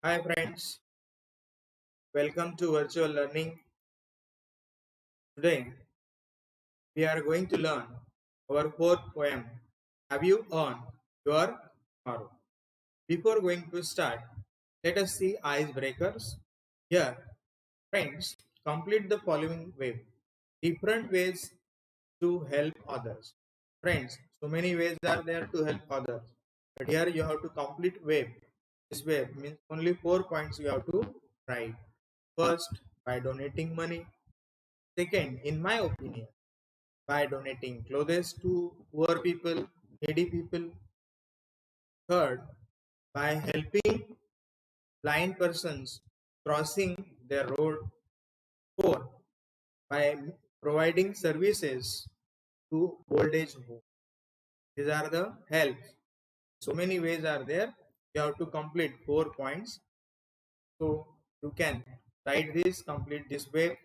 Hi friends, welcome to virtual learning. Today we are going to learn our fourth poem, Have You On Your Tomorrow? Before going to start, let us see icebreakers. Here, friends, complete the following way. Different ways to help others. Friends, so many ways are there to help others. But here you have to complete wave. This wave means only 4 points you have to write. First, by donating money. Second, in my opinion, by donating clothes to poor people, needy people. Third, by helping blind persons crossing their road. Fourth, by providing services to old age home. These are the helps. So many ways are there. You have to complete 4 points. So you can write this, complete this way.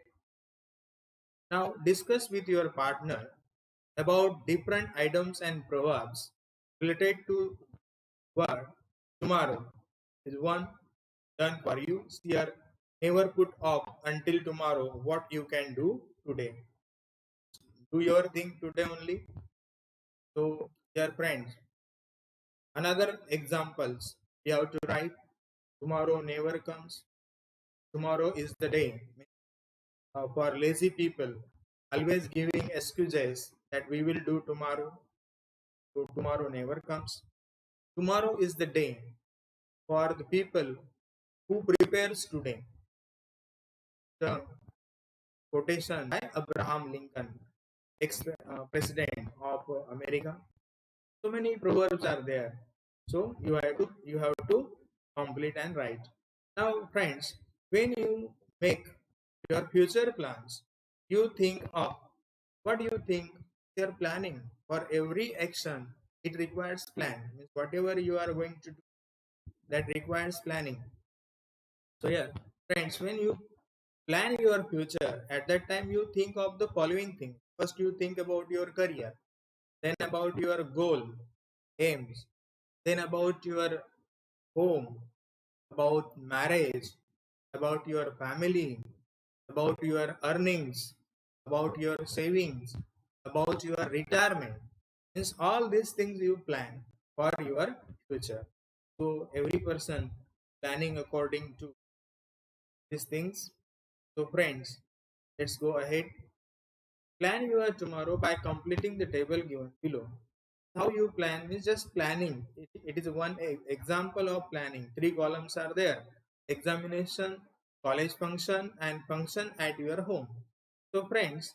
Now discuss with your partner about different items and proverbs related to word tomorrow is one done for you. Here, never put off until tomorrow what you can do today. Do your thing today only. So, dear friends, another examples we have to write tomorrow never comes. Tomorrow is the day. For lazy people, always giving excuses that we will do tomorrow. So tomorrow never comes. Tomorrow is the day for the people who prepares today. The quotation by Abraham Lincoln, ex-president of America. So many proverbs are there. So you have to complete and write. Now, friends, when you make your future plans, you think of what you think you're planning. For every action, it requires plan. Means whatever you are going to do, that requires planning. So yeah, friends, when you plan your future, at that time you think of the following thing. First, you think about your career, then about your goal, aims, then about your home, about marriage, about your family, about your earnings, about your savings, about your retirement. Means all these things you plan for your future. So every person planning according to these things. So friends, let's go ahead. Plan your tomorrow by completing the table given below. How you plan is just planning. It is one example of planning. Three columns are there: examination, college function, and function at your home. So, friends,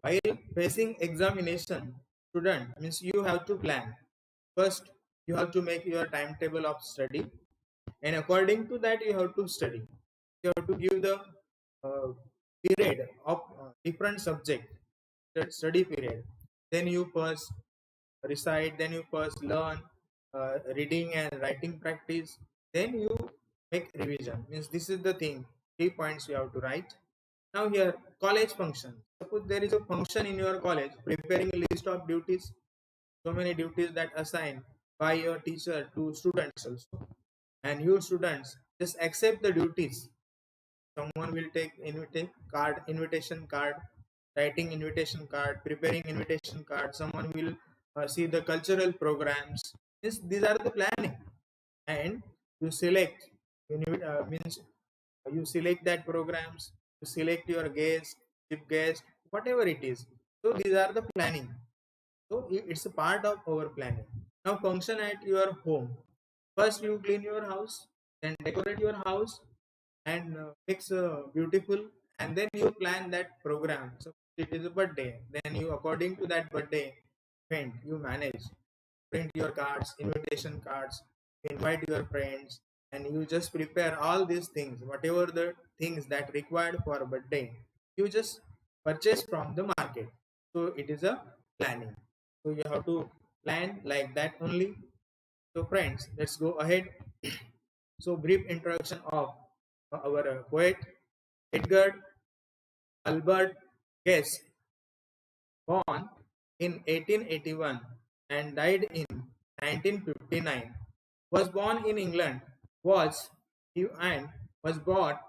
while facing examination, student means you have to plan. First, you have to make your timetable of study, and according to that, you have to study. You have to give the uh, period of different subject, study period. Then you first recite, then you first learn reading and writing practice, then you make revision. Means this is the thing, 3 points you have to write. Now here, college function. Suppose there is a function in your college, preparing a list of duties. So many duties that assign by your teacher to students also, and you students just accept the duties. Someone will take invitation card, writing invitation card, preparing invitation card. Someone will see the cultural programs. These are the planning, and you select. Means you select that programs. You select your guest, chief guest, whatever it is. So these are the planning. So it's a part of our planning. Now function at your home. First you clean your house, then decorate your house, and mix beautiful, and then you plan that program. So it is a birthday, then you according to that birthday event you manage, print your cards, invitation cards, invite your friends, and you just prepare all these things, whatever the things that required for a birthday, you just purchase from the market. So it is a planning. So you have to plan like that only. So friends, let's go ahead. So brief introduction of our poet Edgar Albert Guest, born in 1881 and died in 1959, was born in England. Was and was brought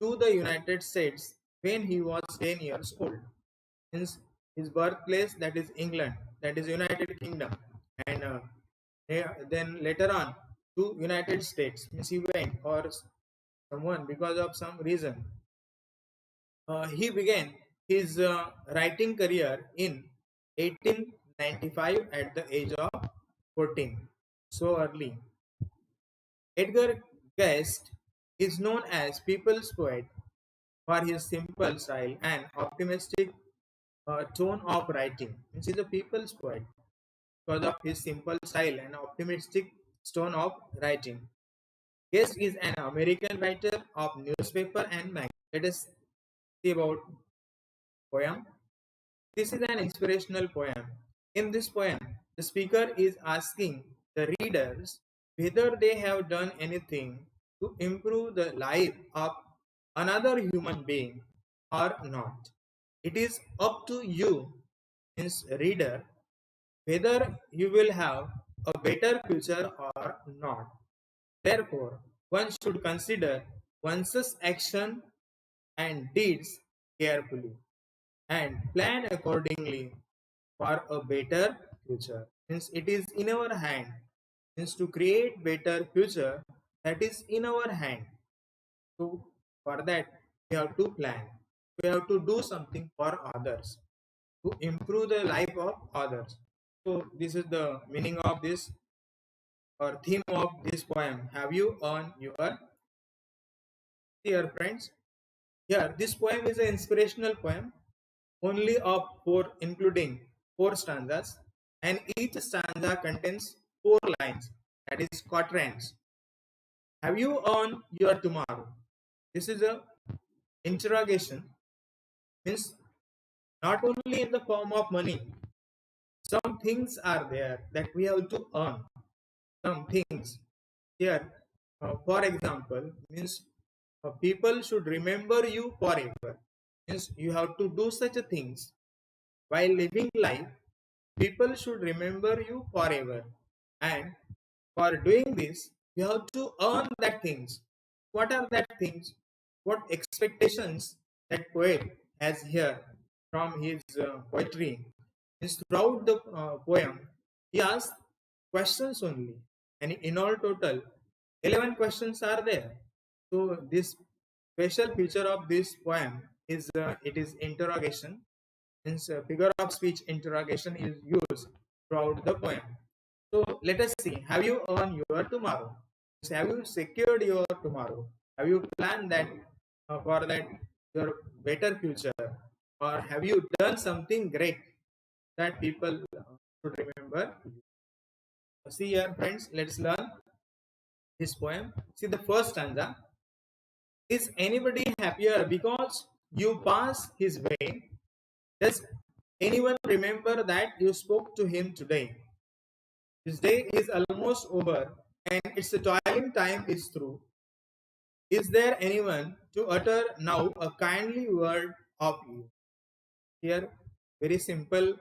to the United States when he was 10 years old. His birthplace, that is England, that is United Kingdom, and then later on to United States. Means he went, or someone, because of some reason. He began his writing career in 1895 at the age of 14. So early. Edgar Guest is known as people's poet for his simple style and optimistic tone of writing. Means he's a people's poet because of his simple style and optimistic tone of writing. Guest is an American writer of newspaper and magazine. Let us see about poem. This is an inspirational poem. In this poem, the speaker is asking the readers whether they have done anything to improve the life of another human being or not. It is up to you, means reader, whether you will have a better future or not. Therefore, one should consider one's action and deeds carefully and plan accordingly for a better future. Means it is in our hand. Means to create better future, that is in our hand. So for that we have to plan. We have to do something for others to improve the life of others. So this is the meaning of this or theme of this poem. Have you on your dear friends? Here, this poem is an inspirational poem only of four, including four stanzas, and each stanza contains four lines, that is quatrains. Have you on your tomorrow? This is a interrogation, means not only in the form of money. Some things are there that we have to earn. Some things here, for example, means people should remember you forever. Means you have to do such a things while living life. People should remember you forever, and for doing this, you have to earn that things. What are that things? What expectations that poet has here from his poetry? Is throughout the poem, he asks questions only, and in all total, 11 questions are there. So this special feature of this poem is it is interrogation. Means figure of speech interrogation is used throughout the poem. So let us see. Have you earned your tomorrow? Have you secured your tomorrow? Have you planned that for that your better future? Or have you done something great that people should remember? See here, friends. Let's learn this poem. See the first stanza. Is anybody happier because you pass his way? Does anyone remember that you spoke to him today? His day is almost over and its toiling time is through. Is there anyone to utter now a kindly word of you? Here, very simple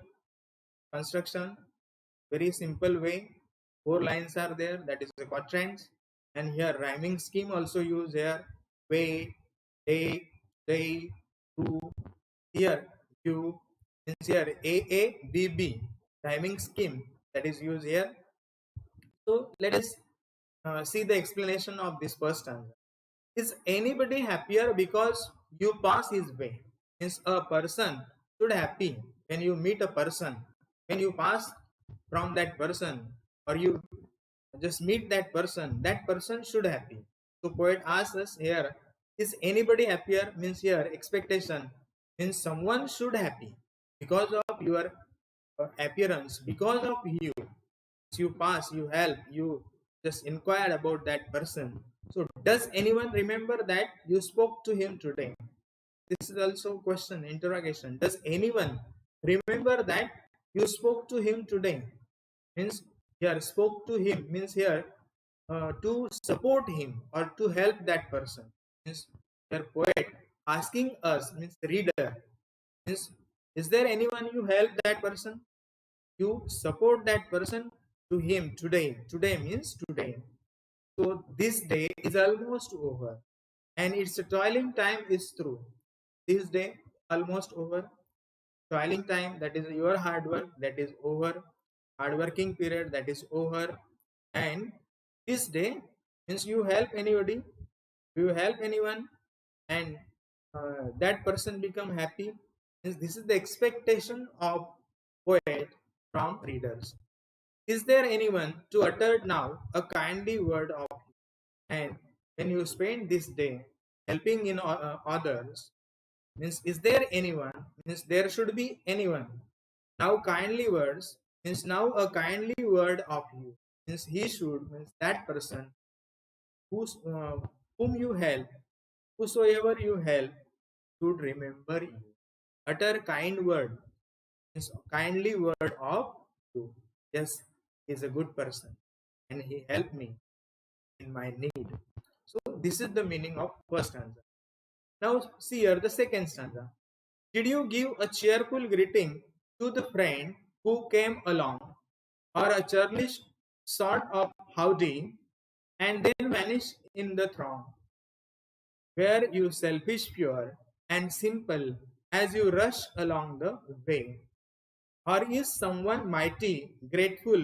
construction, very simple way. Four lines are there, that is the quatrains. And here, rhyming scheme also used here. Way, day, day, to. Here, you. Here, A, B, B. Rhyming scheme that is used here. So let us see the explanation of this first stanza. Is anybody happier because you pass his way? Means a person should happy when you meet a person. When you pass from that person or you just meet that person should happy. So poet asks us here, is anybody happier? Means here expectation means someone should happy because of your appearance, because of you. You pass, you help, you just inquired about that person. So does anyone remember that you spoke to him today? This is also question, interrogation. Does anyone remember that you spoke to him today? Means here spoke to him means here to support him or to help that person. Means here poet asking us, means reader, means is there anyone you help that person? You support that person to him today. Today means today. So this day is almost over, and its toiling time is through. This day almost over. Toiling time, that is your hard work, that is over. Hard working period, that is over. And this day means you help anybody, you help anyone, and that person become happy. Means this is the expectation of poet from readers. Is there anyone to utter now a kindly word of you? And when you spend this day helping in others, means is there anyone, means there should be anyone. Now kindly words means now a kindly word of you, means he should, means that person whose whom you help, whosoever you help should remember you. Utter kind word means kindly word of you. Yes, he is a good person and he helped me in my need. So this is the meaning of first stanza. Now see here the second stanza. Did you give a cheerful greeting to the friend who came along, or a churlish sort of howdy, and then vanished in the throng? Were you selfish, pure, and simple as you rush along the way? Or is someone mighty grateful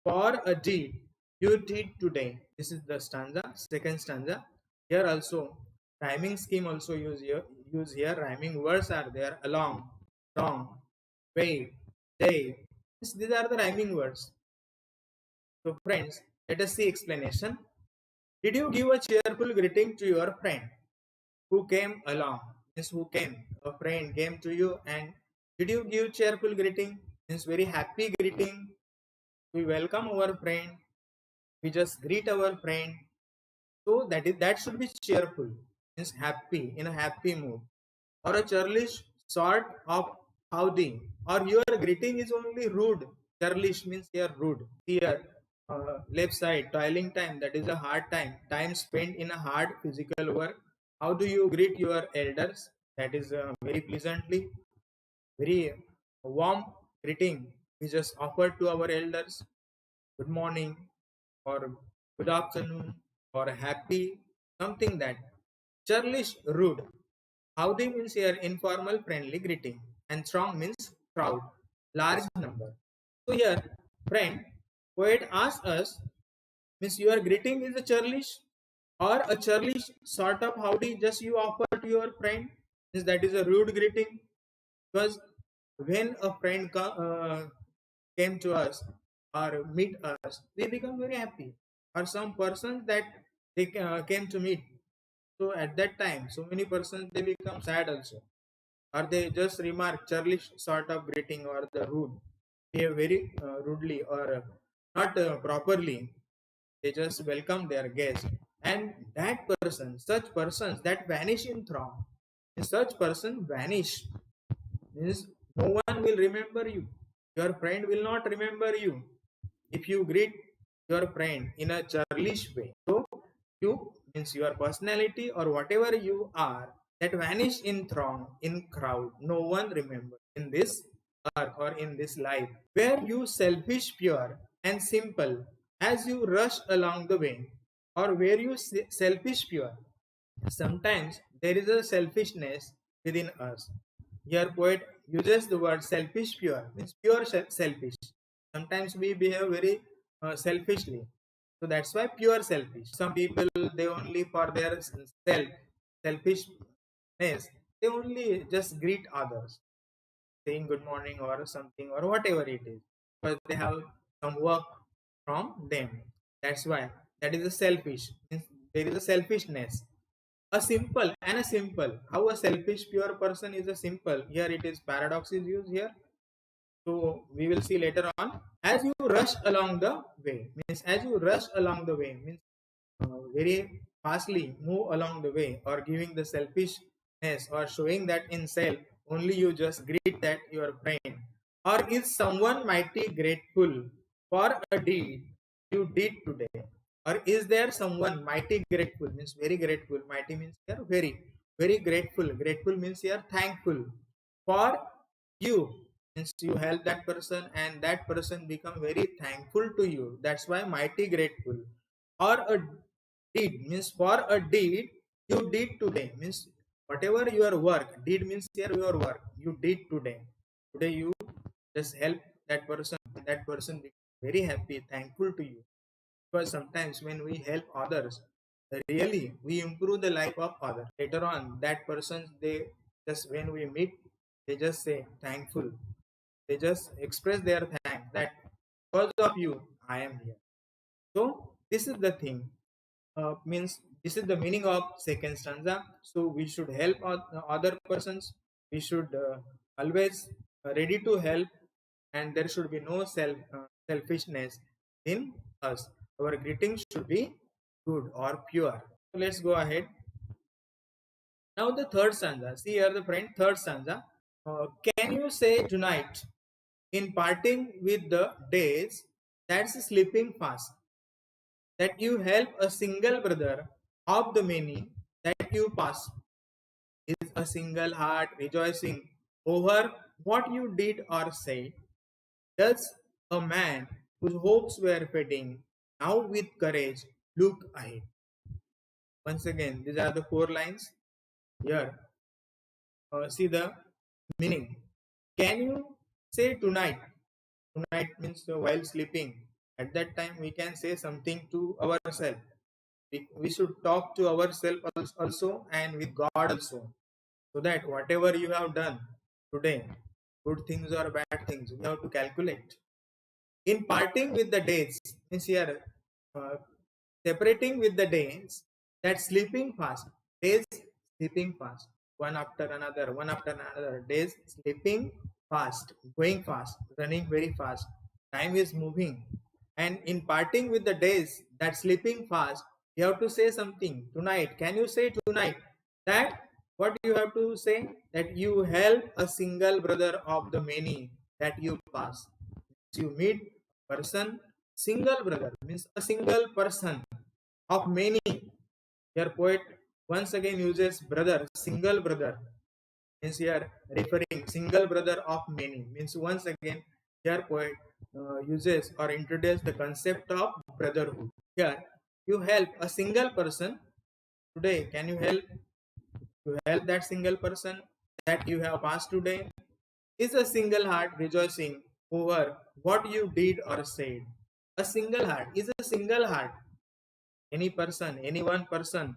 for a deed you did today? This is the stanza, second stanza. Here also, rhyming scheme also use here. Rhyming words are there: along, wrong, way, day. These are the rhyming words. So friends, let us see explanation. Did you give a cheerful greeting to your friend who came along? Means who came? A friend came to you, and did you give cheerful greeting? Means very happy greeting. We welcome our friend. We just greet our friend. So that should be cheerful. Means happy, in a happy mood. Or a churlish sort of howdy. Or your greeting is only rude. Churlish means you are rude. Here, left side, toiling time, that is a hard time. Time spent in a hard physical work. How do you greet your elders? That is very pleasantly, very warm greeting. We just offer to our elders good morning, or good afternoon, or happy, something that. Churlish, rude. Howdy means here informal, friendly greeting, and strong means crowd, large number. So here, friend, poet asks us, means your greeting is a churlish, or a churlish sort of howdy just you offer to your friend, means that is a rude greeting. Because when a friend came to us or meet us, we become very happy. Or some persons that they came to meet, so at that time, so many persons they become sad also, or they just remark churlish sort of greeting, or the rude, behave very rudely, or not properly. They just welcome their guest, and that person, such persons that vanish in throng. Such person vanish means no one will remember you. Your friend will not remember you if you greet your friend in a churlish way. So you means your personality or whatever you are that vanish in throng, in crowd. No one remember in this earth or in this life. Where you selfish, pure, and simple as you rush along the way, or were you selfish, pure? Sometimes there is a selfishness within us. Here poet uses the word selfish, pure, means pure selfish. Sometimes we behave very selfishly. So that's why pure selfish. Some people, they only for their selfishness, they only just greet others, saying good morning or something or whatever it is, because they have some work from them. That's why that is a selfish. Means there is a selfishness. A simple and a simple. How a selfish pure person is a simple. Here it is paradox is used here. So we will see later on. As you rush along the way, means as you rush along the way, means very fastly move along the way, or giving the selfishness or showing that in self, only you just greet that your friend. Or is someone mighty grateful for a deed you did today? Or is there someone mighty grateful, means very grateful, mighty means here very, very grateful, grateful means here thankful for you, means you help that person and that person become very thankful to you. That's why mighty grateful. or a deed means for a deed you did today means whatever your work did means here your work you did today you just help that person be very happy thankful to you because sometimes when we help others really we improve the life of others later on that person they just when we meet they just say thankful they just express their thanks that because of you I am here. So this is the thing means this is the meaning of second stanza. So we should help other persons. We should always ready to help, and there should be no selfishness in us. Our greetings should be good or pure. So let's go ahead. Now the third stanza. See here, the friend. Third stanza. Can you say tonight in parting with the days that's slipping fast? That you help a single brother of the many that you pass is a single heart rejoicing over what you did or said. Does a man whose hopes were fading now with courage look ahead? Once again, these are the four lines here. See the meaning. Can you say tonight? Tonight means while sleeping. At that time, we can say something to ourselves. We should talk to ourselves also and with God also, so that whatever you have done today, good things or bad things, we have to calculate. In parting with the days, means here uh, separating with the days that sleeping fast, days sleeping fast, one after another, days sleeping fast, going fast, running very fast. Time is moving, and in parting with the days that sleeping fast, you have to say something tonight. Can you say tonight that what you have to say that you help a single brother of the many that you pass? You meet person single brother means a single person of many. Your poet once again uses brother single brother means here referring single brother of many means once again your poet uses or introduces the concept of brotherhood. Here you help a single person today. Can you help that single person that you have passed today? Is a single heart rejoicing over what you did or said? A single heart is a single heart. Any person, any one person,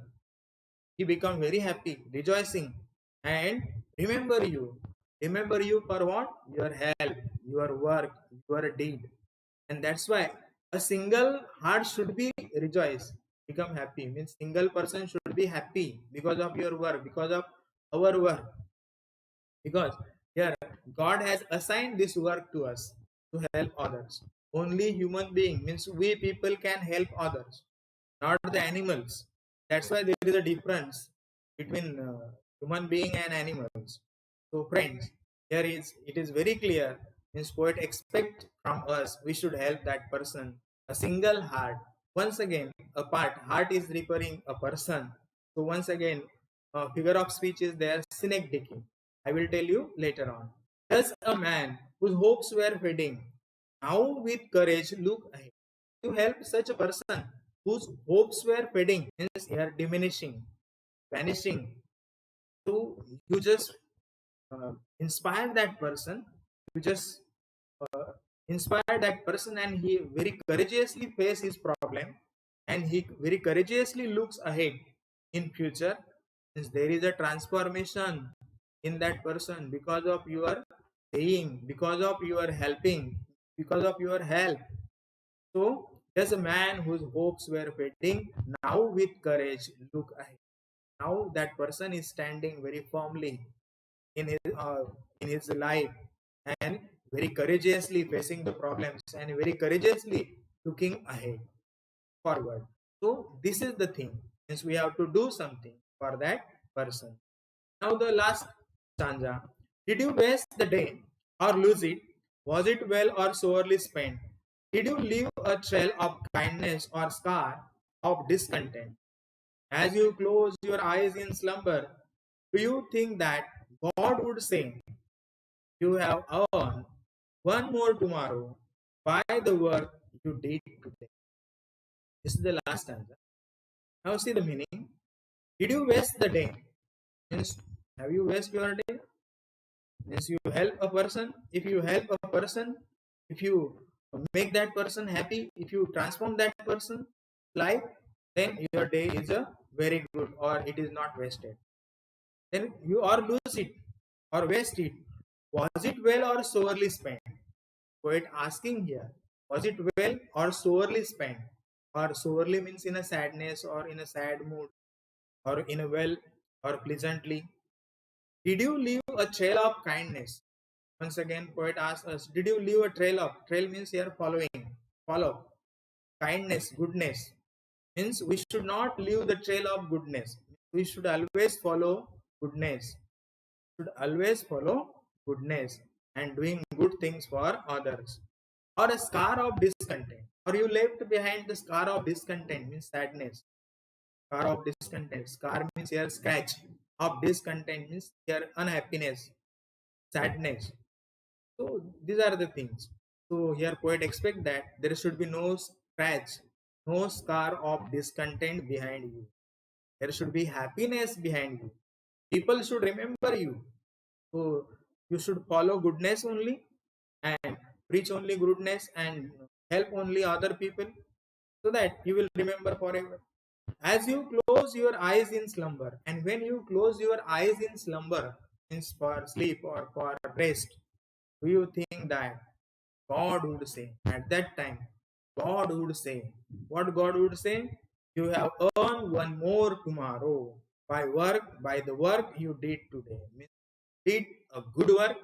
he become very happy, rejoicing, and remember you. Remember you for what? Your help, your work, your deed. And that's why a single heart should be rejoice, become happy. Means single person should be happy because of your work, because of our work. Because here God has assigned this work to us to help others. Only human being means we people can help others, not the animals. That's why there is a difference between human being and animals. So friends, here is it is very clear means poet expect from us we should help that person. A single heart. Once again, a part heart is referring a person. So once again, figure of speech is there synecdoche. I will tell you later on. Thus a man whose hopes were fading now with courage look ahead. To help such a person whose hopes were fading means they are diminishing, vanishing. So you just inspire that person. You just inspire that person, and he very courageously face his problem, and he very courageously looks ahead in future. Since there is a transformation in that person because of your saying, because of your helping, because of your help. So there's a man whose hopes were fading. Now with courage, look ahead. Now that person is standing very firmly in his life and very courageously facing the problems and very courageously looking ahead forward. So this is the thing. Means we have to do something for that person. Now the last stanza. Did you waste the day or lose it? Was it well or sorely spent? Did you leave a trail of kindness or scar of discontent? As you close your eyes in slumber, do you think that God would say, you have earned one more tomorrow by the work you did today? This is the last stanza. Now see the meaning. Did you waste the day? Means have you wasted your day? Means you help a person. If you help a person, if you make that person happy, if you transform that person's life, then your day is a very good, or it is not wasted. Then you or lose it or waste it. Was it well or sorely spent? Poet asking here, was it well or sorely spent? Or sorely means in a sadness or in a sad mood, or in a well or pleasantly. Did you leave a trail of kindness? Once again, poet asks us, did you leave a trail of? Trail means here following, follow. Kindness, goodness means we should not leave the trail of goodness. We should always follow goodness. Should always follow goodness and doing good things for others. Or a scar of discontent. Or you left behind the scar of discontent means sadness. Scar of discontent. Scar means here scratch. Of discontent means here unhappiness, sadness. So these are the things. So here poet expect that there should be no scratch, no scar of discontent behind you. There should be happiness behind you. People should remember you. So you should follow goodness only and preach only goodness and help only other people, so that you will remember forever. As you close your eyes in slumber, and when you close your eyes in slumber, means for sleep or for rest, do you think that God would say at that time? God would say, what God would say? You have earned one more tomorrow by the work you did today. Means did a good work,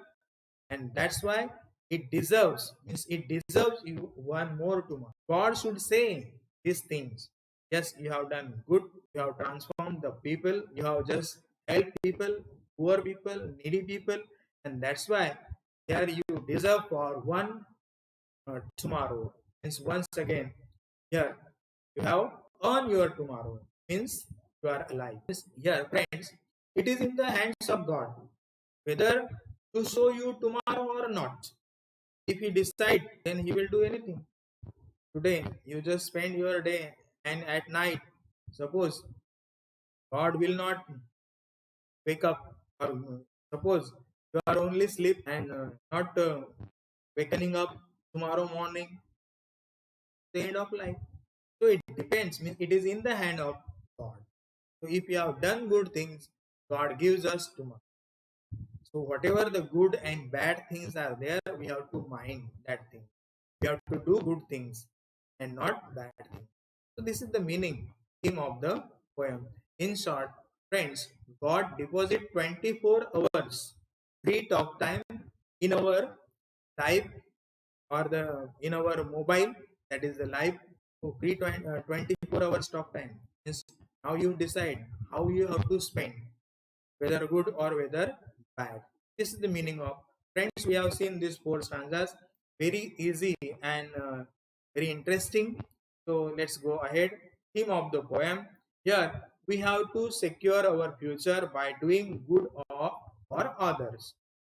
and that's why it deserves, means it deserves you one more tomorrow. God should say these things. Yes, you have done good, you have transformed the people, you have just helped people, poor people, needy people, and that's why here you deserve for one tomorrow. Means once again, here you have earned your tomorrow, means you are alive. Here friends, it is in the hands of God whether to show you tomorrow or not. If he decide, then he will do anything. Today you just spend your day, and at night, suppose God will not wake up, or suppose you are only sleep and not wakening up tomorrow morning, the end of life. So it depends, means it is in the hand of God. So if you have done good things, God gives us tomorrow. So whatever the good and bad things are there, we have to mind that thing. We have to do good things and not bad things. So this is the meaning, theme of the poem. In short, friends, God deposit 24 hours free talk time in our life, or the in our mobile, that is the life. So free 24 hours talk time. Means now you decide how you have to spend, whether good or whether bad. This is the meaning of. Friends, we have seen these four stanzas, very easy and very interesting. So let's go ahead. Theme of the poem. Here we have to secure our future by doing good for others.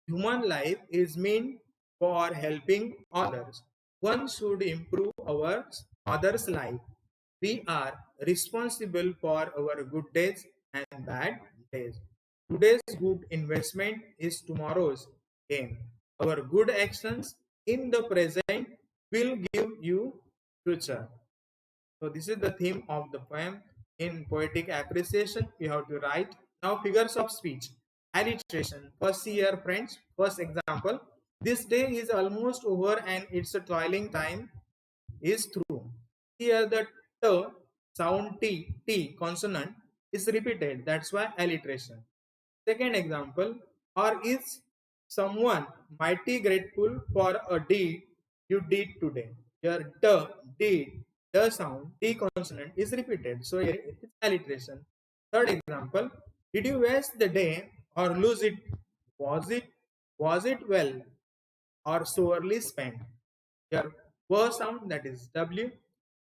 Human life is meant for helping others. One should improve our others' life. We are responsible for our good days and bad days. Today's good investment is tomorrow's gain. Our good actions in the present will give you future. So this is the theme of the poem. In poetic appreciation, we have to write. Now figures of speech. Alliteration. First here, friends. First example. This day is almost over and it's a toiling time is through. Here the t sound t consonant is repeated. That's why alliteration. Second example, or is someone mighty grateful for a deed you did today? Here did, the sound t consonant is repeated. So here it is alliteration. Third example, did you waste the day or lose it? Was it well or sorely spent? Here were sound, that is w,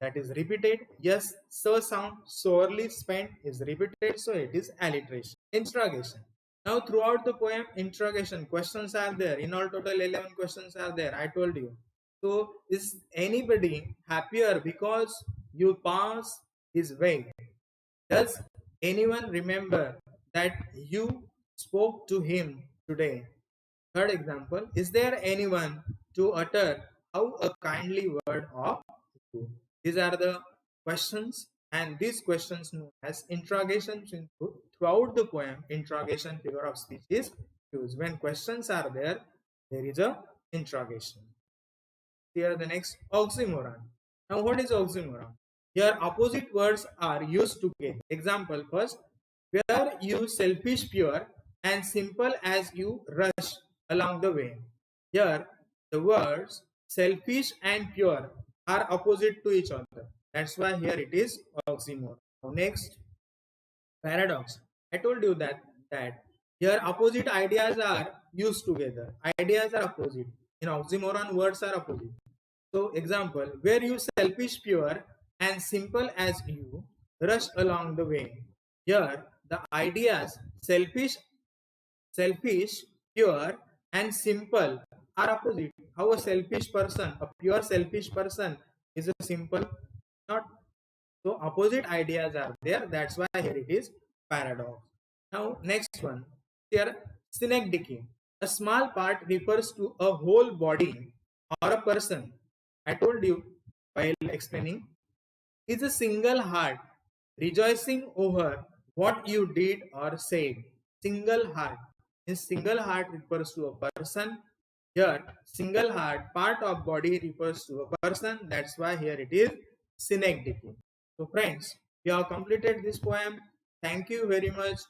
that is repeated. Yes, so sound sorely spent is repeated, so it is alliteration. Interrogation. Now throughout the poem, interrogation questions are there. In all total 11 questions are there, I told you. So is anybody happier because you pass his way. Does anyone remember that you spoke to him today? Third example, is there anyone to utter how a kindly word of you? These are the questions, and these questions known as interrogations include throughout the poem. Interrogation figure of speech is used. When questions are there, there is a interrogation. Here the next oxymoron. Now what is oxymoron? Here opposite words are used together. Example first, where you selfish pure and simple as you rush along the way. Here the words selfish and pure are opposite to each other. That's why here it is oxymoron. Now next, paradox. I told you that here opposite ideas are used together. Ideas are opposite. In oxymoron, words are opposite. So example, where you selfish pure and simple as you rush along the way. Here the ideas selfish, pure and simple are opposite. How a selfish person, a pure selfish person is a simple? Not. So opposite ideas are there. That's why here it is paradox. Now next one. Here synecdoche. A small part refers to a whole body or a person. I told you while explaining, is a single heart rejoicing over what you did or said. Single heart. This single heart refers to a person. Here, single heart, part of body refers to a person. That's why here it is synecdoche. So friends, we have completed this poem. Thank you very much.